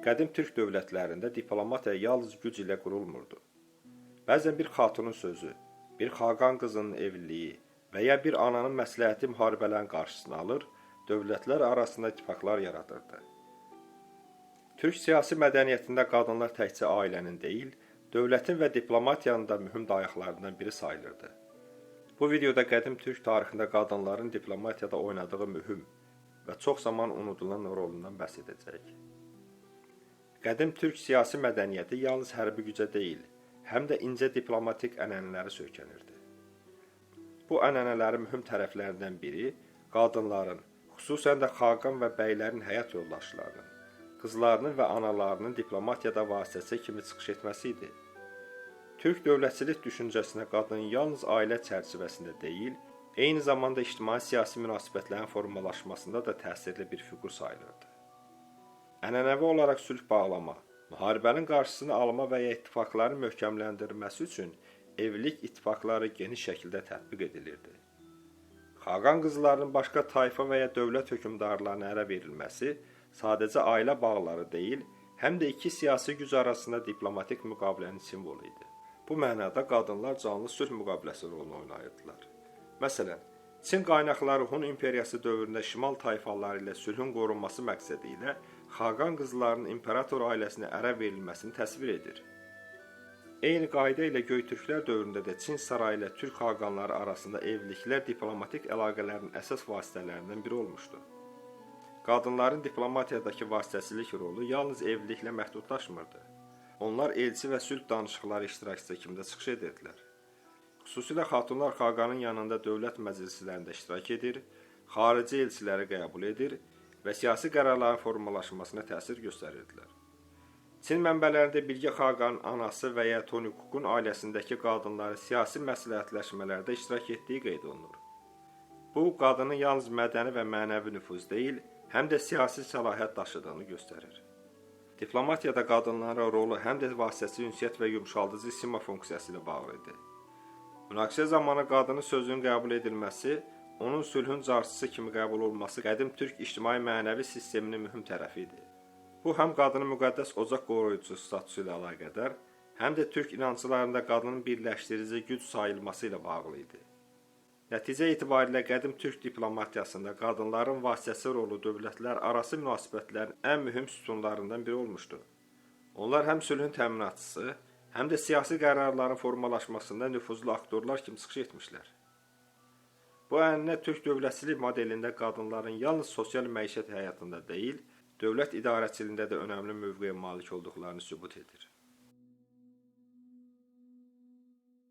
Qədim türk dövlətlərində diplomatiya yalnız güc ilə qurulmurdu. Bəzən bir xatunun sözü, bir xaqan qızının evliliyi və ya bir ananın məsləhəti müharibələrin qarşısını alır, dövlətlər arasında ittifaqlar yaradırdı. Türk siyasi mədəniyyətində qadınlar təkcə ailənin deyil, dövlətin və diplomatiyanın da mühüm dayaqlarından biri sayılırdı. Bu videoda qədim türk tarixində qadınların diplomatiyada oynadığı mühüm və çox zaman unudulan rolundan bəhs edəcəyik. Qədim türk siyasi mədəniyyəti yalnız hərbi gücə deyil, həm də incə diplomatik ənənələri söykənirdi. Bu ənənələrin mühüm tərəflərindən biri qadınların, xüsusən də xaqan və bəylərin həyat yoldaşlarının, qızlarının və analarının diplomatiyada vasitəçi kimi çıxış etməsi idi. Türk dövlətçilik düşüncəsinə qadın yalnız ailə çərçivəsində deyil, eyni zamanda ictimai-siyasi münasibətlərin formalaşmasında da təsirli bir fiqur sayılırdı. Ənənəvi olaraq sülh bağlama, müharibənin qarşısını alma və ya ittifaqların möhkəmləndirilməsi üçün evlilik ittifaqları geniş şəkildə tətbiq edilirdi. Xaqan qızlarının başqa tayfa və ya dövlət hökmdarlarına ərə verilməsi sadəcə ailə bağları deyil, həm də iki siyasi güc arasında diplomatik müqavilənin simvolu idi. Bu mənada qadınlar canlı sülh müqaviləsi rolunu oynayırdılar. Məsələn, Çin qaynaqları Hun imperiyası dövründə şimal tayfaları ilə sülhün qorunması məqsədi ilə xaqan qızlarının imperator ailəsinə ərə verilməsini təsvir edir. Eyni qayda ilə Göytürklər dövründə də Çin sarayı ilə türk xaqanları arasında evliliklər diplomatik əlaqələrin əsas vasitələrindən biri olmuşdu. Qadınların diplomatiyadakı vasitəçilik rolu yalnız evliliklə məhdudlaşmırdı. Onlar elçi və sülh danışıqları iştirakçısı kimi də çıxış edirdilər. Xüsusilə xatunlar xaqanın yanında dövlət məclislərində iştirak edir, xarici elçiləri qəbul edir və siyasi qərarların formalaşmasına təsir göstərirdilər. Çin mənbələrində Bilge xaqanın anası və ya Tonikukun ailəsindəki qadınların siyasi məsləhətləşmələrdə iştirak etdiyi qeyd olunur. Bu, qadının yalnız mədəni və mənəvi nüfuz deyil, həm də siyasi səlahiyyət daşıdığını göstərir. Diplomatiyada qadınların rolu həm də vasitəçi ünsiyyət və yumşaldıcı sima funksiyası ilə bağlı idi. Münaqişə zamanı qadının sözünün qəbul edilməsi, onun sülhün carçısı kimi qəbul olması qədim türk ictimai-mənəvi sisteminin mühüm tərəfi idi. Bu, həm qadının müqəddəs ocaq qoruyucusu statusu ilə əlaqədar, həm də türk inancılarında qadının birləşdirici güc sayılması ilə bağlı idi. Nəticə etibarilə qədim türk diplomatiyasında qadınların vasitəçi rolu dövlətlər arası münasibətlərin ən mühüm sütunlarından biri olmuşdu. Onlar həm sülhün təminatçısı, həm də siyasi qərarların formalaşmasında nüfuzlu aktorlar kimi çıxış etmişlər. Bu ənənə türk dövlətçilik modelində qadınların yalnız sosial məişət həyatında deyil, dövlət idarəçiliyində də önəmli mövqeyə malik olduqlarını sübut edir.